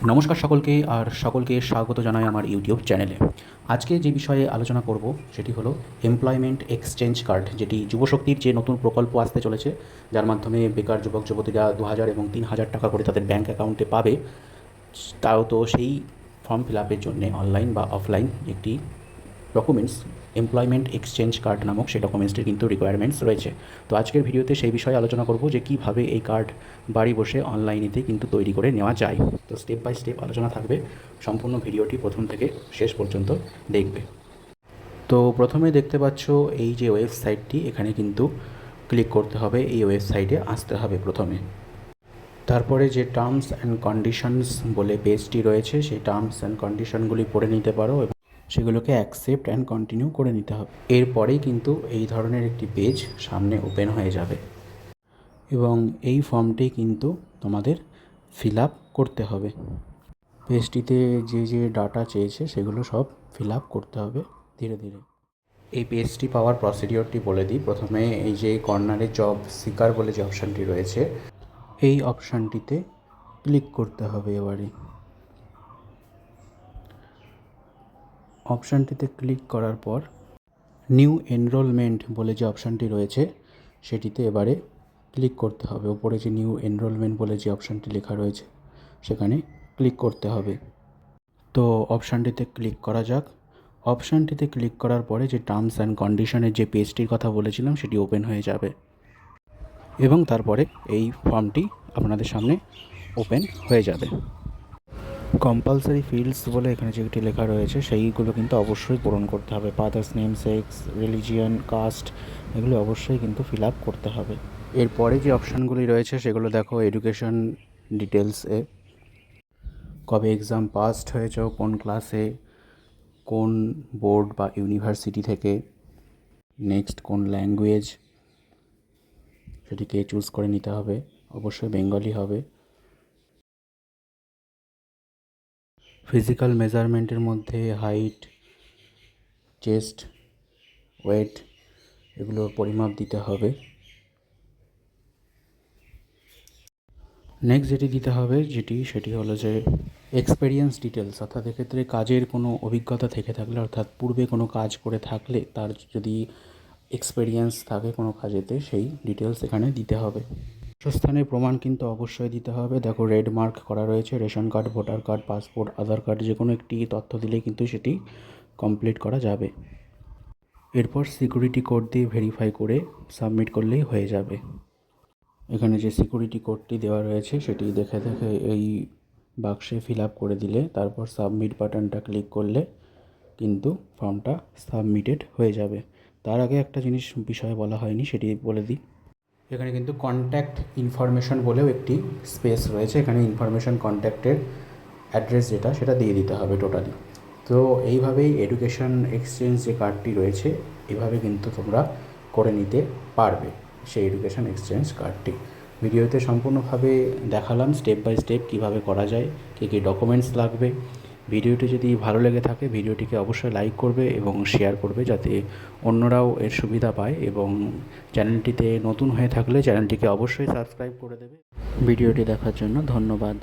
নমস্কার সকলকে, আর সকলকে স্বাগত জানাই আমার ইউটিউব চ্যানেলে। আজকে যে বিষয়ে আলোচনা করব সেটি হলো এমপ্লয়মেন্ট এক্সচেঞ্জ কার্ড, যেটি যুবশক্তির যে নতুন প্রকল্প আসতে চলেছে, যার মাধ্যমে বেকার যুবক যুবতীরা 2000 এবং 3000 টাকা করে তাদের ব্যাঙ্ক অ্যাকাউন্টে পাবে। তাও তো সেই ফর্ম ফিল আপের জন্যে অনলাইন বা অফলাইন একটি ডকুমেন্টস, এমপ্লয়মেন্ট এক্সচেঞ্জ কার্ড নামক সেই ডকুমেন্টসটির কিন্তু রিকোয়ারমেন্টস রয়েছে। তো আজকের ভিডিওতে সেই বিষয়ে আলোচনা করব যে কীভাবে এই কার্ড বাড়ি বসে অনলাইনেতে কিন্তু তৈরি করে নেওয়া যায়। তো স্টেপ বাই স্টেপ আলোচনা থাকবে, সম্পূর্ণ ভিডিওটি প্রথম থেকে শেষ পর্যন্ত দেখবে। তো প্রথমে দেখতে পাচ্ছ এই যে ওয়েবসাইটটি, এখানে কিন্তু ক্লিক করতে হবে, এই ওয়েবসাইটে আসতে হবে প্রথমে। তারপরে যে টার্মস অ্যান্ড কন্ডিশনস বলে পেজটি রয়েছে, সেই টার্মস অ্যান্ড কন্ডিশনগুলি পড়ে নিতে পারো, সেগুলোকে অ্যাকসেপ্ট অ্যান্ড কন্টিনিউ করে নিতে হবে। এরপরেই কিন্তু এই ধরনের একটি পেজ সামনে ওপেন হয়ে যাবে এবং এই ফর্মটি কিন্তু তোমাদের ফিল আপ করতে হবে। পেজটিতে যে যে ডাটা চেয়েছে সেগুলো সব ফিল আপ করতে হবে ধীরে ধীরে। এই পেজটি পাওয়ার প্রসিডিওরটি বলে দিই। প্রথমে এই যে কর্নারে জব সিকার বলে যে অপশানটি রয়েছে, এই অপশানটিতে ক্লিক করতে হবে। এবারে অপশানটিতে ক্লিক করার পর নিউ এনরোলমেন্ট বলে যে অপশানটি রয়েছে সেটিতে এবারে ক্লিক করতে হবে। ওপরে যে নিউ এনরোলমেন্ট বলে যে অপশানটি লেখা রয়েছে সেখানে ক্লিক করতে হবে। তো অপশানটিতে ক্লিক করা যাক। অপশানটিতে ক্লিক করার পরে যে টার্মস অ্যান্ড কন্ডিশনের যে পেজটির কথা বলেছিলাম সেটি ওপেন হয়ে যাবে এবং তারপরে এই ফর্মটি আপনাদের সামনে ওপেন হয়ে যাবে। কম্পালসারি ফিল্ডস বলে এখানে যেটি লেখা রয়েছে সেইগুলো কিন্তু অবশ্যই পূরণ করতে হবে। Father's name, sex, religion, caste, এগুলো অবশ্যই কিন্তু ফিল আপ করতে হবে। এরপরে যে অপশানগুলি রয়েছে সেগুলো দেখো, এডুকেশন ডিটেলসে কবে এক্সাম পাসড হয়েছ, কোন ক্লাসে, কোন বোর্ড বা ইউনিভার্সিটি থেকে, নেক্সট কোন ল্যাঙ্গুয়েজ সেটিকে চুজ করে নিতে হবে, অবশ্যই বেঙ্গলি হবে। ফিজিক্যাল মেজারমেন্টের মধ্যে হাইট, চেস্ট, ওয়েট, এগুলোর পরিমাপ দিতে হবে। নেক্সট যেটি দিতে হবে সেটি হলো যে এক্সপেরিয়েন্স ডিটেলস, অর্থাৎ এক্ষেত্রে কাজের কোনো অভিজ্ঞতা থেকে থাকলে, অর্থাৎ পূর্বে কোনো কাজ করে থাকলে তার যদি এক্সপেরিয়েন্স থাকে কোনো কাজেতে, সেই ডিটেলস এখানে দিতে হবে। বাসস্থানের প্রমাণ কিন্তু অবশ্যই দিতে হবে। দেখো রেড মার্ক করা রয়েছে, ration card, voter card, passport, Aadhaar card, যে কোনো একটি তথ্য দিলেই কিন্তু সেটি কমপ্লিট করা যাবে। এরপর সিকিউরিটি কোড দিয়ে ভেরিফাই করে সাবমিট করলেই হয়ে যাবে। এখানে যে সিকিউরিটি কোডটি দেওয়া রয়েছে সেটি দেখে দেখে এই বাক্সে ফিল আপ করে দিলে, তারপর সাবমিট বাটনটা ক্লিক করলে কিন্তু ফর্মটা সাবমিটেড হয়ে যাবে। তার আগে একটা বিষয়ে বলা হয়নি, সেটি বলে দিই। এখানে কিন্তু কন্ট্যাক্ট ইনফরমেশন বলেও একটি স্পেস রয়েছে। এখানে ইনফরমেশন কন্ট্যাক্টের অ্যাড্রেস যেটা সেটা দিয়ে দিতে হবে টোটালি। তো এইভাবেই এডুকেশন এক্সচেঞ্জ যে কার্ডটি রয়েছে, এভাবে কিন্তু তোমরা করে নিতে পারবে সেই এডুকেশন এক্সচেঞ্জ কার্ডটি। ভিডিওতে সম্পূর্ণভাবে দেখালাম স্টেপ বাই স্টেপ কীভাবে করা যায়, কী কী ডকুমেন্টস লাগবে। ভিডিওটি যদি ভালো লেগে থাকে ভিডিওটিকে অবশ্যই লাইক করবে এবং শেয়ার করবে, যাতে অন্যরাও এর সুবিধা পায়, এবং চ্যানেলটিতে নতুন হয়ে থাকলে চ্যানেলটিকে অবশ্যই সাবস্ক্রাইব করে দেবে। ভিডিওটি দেখার জন্য ধন্যবাদ।